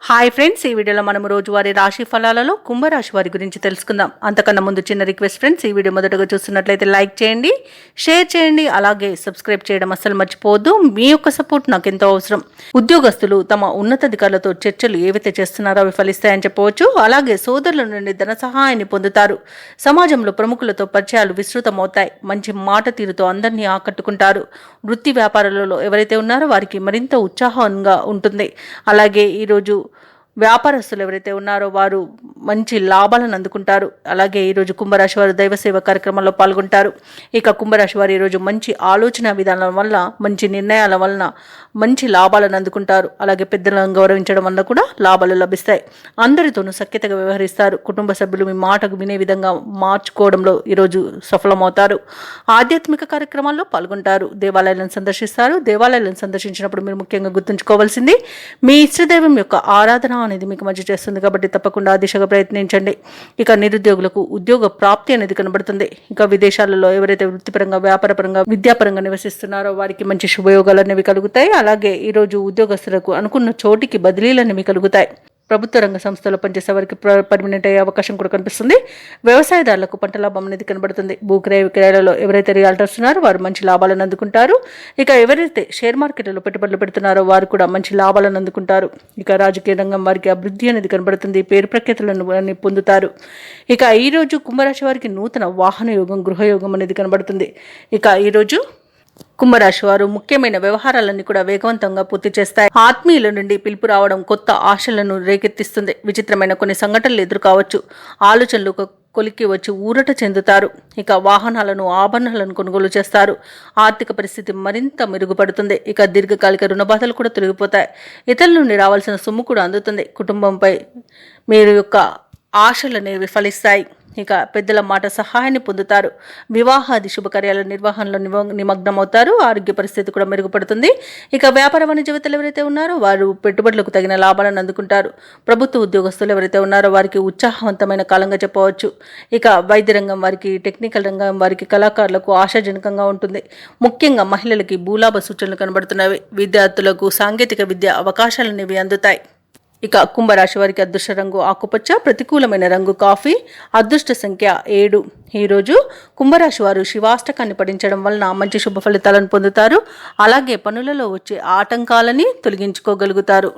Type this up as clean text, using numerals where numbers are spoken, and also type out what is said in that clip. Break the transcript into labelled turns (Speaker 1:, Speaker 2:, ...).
Speaker 1: Hi friends, ఈ వీడియోలో మనం రోజువారీ రాశి ఫలాలలో కుంభరాశి వారి గురించి తెలుసుకుందాం. అంతకన్నా ముందు చిన్న రిక్వెస్ట్ ఫ్రెండ్స్, ఈ వీడియో మొదటగా చూస్తున్నట్లయితే లైక్ చేయండి, షేర్ చేయండి, అలాగే సబ్స్క్రైబ్ చేయడం అస్సలు మర్చిపోవద్దు. మీ యొక్క సపోర్ట్ నాకు ఎంతో అవసరం. ఉద్యోగస్తులు తమ ఉన్నతాధికారులతో చర్చలు ఏవైతే చేస్తున్నారో అవి ఫలిస్తాయని చెప్పవచ్చు. అలాగే సోదరుల నుండి ధన సహాయాన్ని పొందుతారు. సమాజంలో ప్రముఖులతో పరిచయాలు విస్తృతమవుతాయి. మంచి మాట తీరుతో అందరినీ ఆకట్టుకుంటారు. వృత్తి వ్యాపారాలలో ఎవరైతే ఉన్నారో వారికి మరింత ఉత్సాహంగా ఉంటుంది. అలాగే ఈరోజు వ్యాపారస్తులు ఎవరైతే ఉన్నారో వారు మంచి లాభాలను అందుకుంటారు. అలాగే ఈరోజు కుంభరాశి వారు దైవ సేవ కార్యక్రమాల్లో పాల్గొంటారు. ఇక కుంభరాశి వారు ఈరోజు మంచి ఆలోచన విధానం వల్ల, మంచి నిర్ణయాల వలన మంచి లాభాలను అందుకుంటారు. అలాగే పెద్దలను గౌరవించడం వల్ల కూడా లాభాలు లభిస్తాయి. అందరితోనూ సఖ్యతగా వ్యవహరిస్తారు. కుటుంబ సభ్యులు మీ మాటకు వినే విధంగా మార్చుకోవడంలో ఈరోజు సఫలమవుతారు. ఆధ్యాత్మిక కార్యక్రమాల్లో పాల్గొంటారు. దేవాలయాలను సందర్శిస్తారు. దేవాలయాలను సందర్శించినప్పుడు మీరు ముఖ్యంగా గుర్తుంచుకోవాల్సింది మీ ఇష్టదైవం యొక్క ఆరాధన అనేది మీకు మంచి చేస్తుంది. కాబట్టి తప్పకుండా ఆ దిశగా ప్రయత్నించండి. ఇక నిరుద్యోగులకు ఉద్యోగ ప్రాప్తి అనేది కనబడుతుంది. ఇక విదేశాలలో ఎవరైతే వృత్తిపరంగా, వ్యాపారపరంగా, విద్యాపరంగా నివసిస్తున్నారో వారికి మంచి శుభయోగాలు అనేవి కలుగుతాయి. అలాగే ఈరోజు ఉద్యోగస్తులకు అనుకున్న చోటికి బదిలీలు అనేవి కలుగుతాయి. ప్రభుత్వ రంగ సంస్థలో పనిచేసే వారికి పర్మనెంట్ అయ్యే అవకాశం కూడా కనిపిస్తుంది. వ్యవసాయదారులకు పంట లాభం అనేది కనబడుతుంది. భూక్రయ విక్రయాలలో ఎవరైతే రియాల్టర్స్ ఉన్నారో వారు మంచి లాభాలను అందుకుంటారు. ఇక ఎవరైతే షేర్ మార్కెట్లో పెట్టుబడులు పెడుతున్నారో వారు కూడా మంచి లాభాలను అందుకుంటారు. ఇక రాజకీయ రంగం వారికి అభివృద్ధి అనేది కనబడుతుంది. పేరు ప్రఖ్యాతులను పొందుతారు. ఇక ఈరోజు కుంభరాశి వారికి నూతన వాహన యోగం, గృహయోగం అనేది కనబడుతుంది. ఇక ఈరోజు కుంభరాశి వారు ముఖ్యమైన వ్యవహారాలన్నీ కూడా వేగవంతంగా పూర్తి చేస్తాయి. ఆత్మీయుల నుండి పిలుపు రావడం కొత్త ఆశలను రేకెత్తిస్తుంది. విచిత్రమైన కొన్ని సంఘటనలు ఎదురు కావచ్చు. ఆలోచనలు కొలికి వచ్చి ఊరట చెందుతారు. ఇక వాహనాలను, ఆభరణాలను కొనుగోలు చేస్తారు. ఆర్థిక పరిస్థితి మరింత మెరుగుపడుతుంది. ఇక దీర్ఘకాలిక రుణ బాధలు కూడా తొలగిపోతాయి. ఇతరుల నుండి రావాల్సిన సొమ్ము కూడా అందుతుంది. కుటుంబంపై మీరు యొక్క ఆశలనేవి ఫలిస్తాయి. ఇక పెద్దల మాట సహాయాన్ని పొందుతారు. వివాహాది శుభకార్యాల నిర్వహణలో నిమగ్నమవుతారు. ఆరోగ్య పరిస్థితి కూడా మెరుగుపడుతుంది. ఇక వ్యాపార వాణిజ్యవేత్తలు ఎవరైతే ఉన్నారో వారు పెట్టుబడులకు తగిన లాభాలను అందుకుంటారు. ప్రభుత్వ ఉద్యోగస్తులు ఎవరైతే ఉన్నారో వారికి ఉత్సాహవంతమైన కాలంగా చెప్పవచ్చు. ఇక వైద్య రంగం వారికి, టెక్నికల్ రంగం వారికి, కళాకారులకు ఆశాజనకంగా ఉంటుంది. ముఖ్యంగా మహిళలకి భూలాభ సూచనలు కనబడుతున్నవి. విద్యార్థులకు సాంకేతిక విద్య అవకాశాలనేవి అందుతాయి. ఇక కుంభరాశి వారికి అదృష్ట రంగు ఆకుపచ్చ, ప్రతికూలమైన రంగు కాఫీ, అదృష్ట సంఖ్య 7. ఈరోజు కుంభరాశి వారు శివాష్టకాన్ని పఠించడం వలన మంచి శుభ ఫలితాలను పొందుతారు. అలాగే పనులలో వచ్చే ఆటంకాలని తొలగించుకోగలుగుతారు.